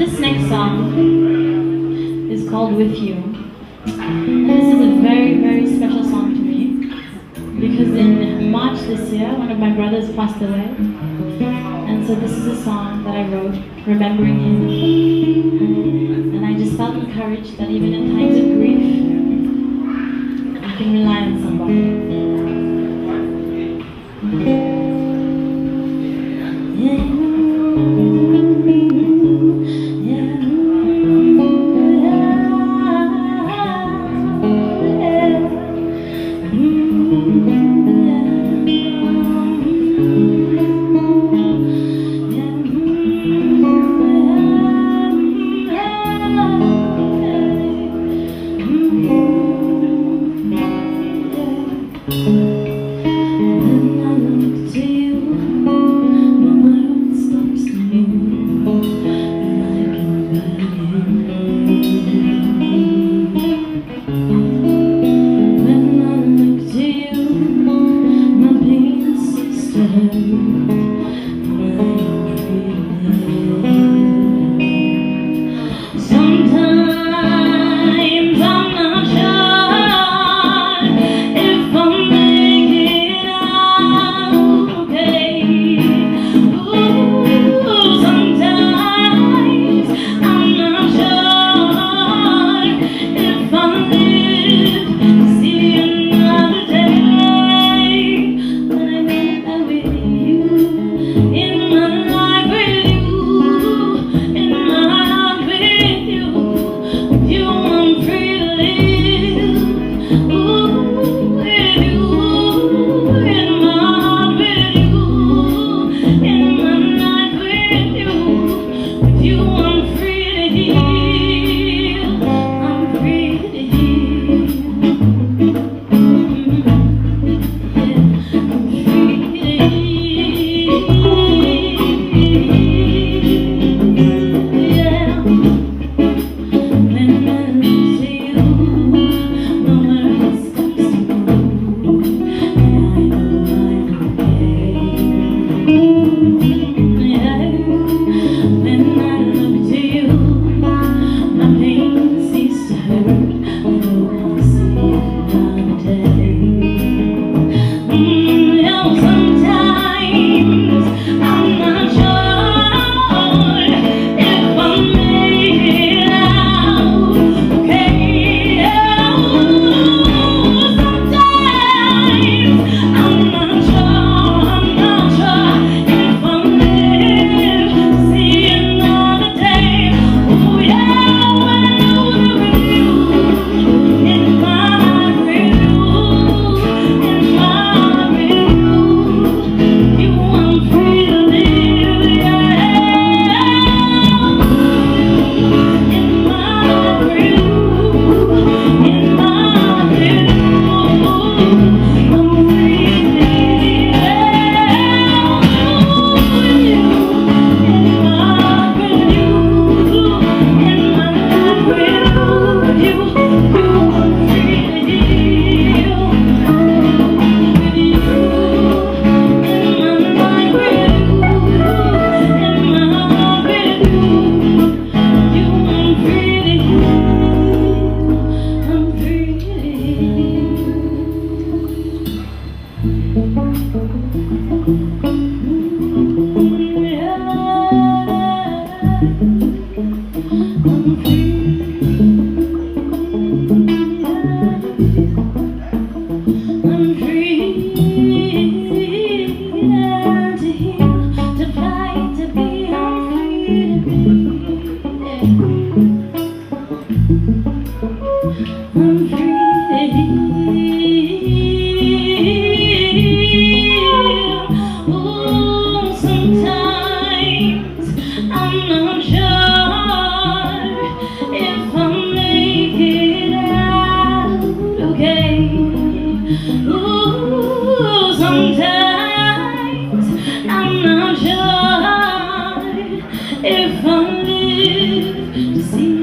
this next song is called With You. And this is a very, very special song to me because in March this year, one of my brothers passed away. And so this is a song that I wrote, remembering him. And I just felt encouraged that even in times of grief, you can rely on somebody. If I live to see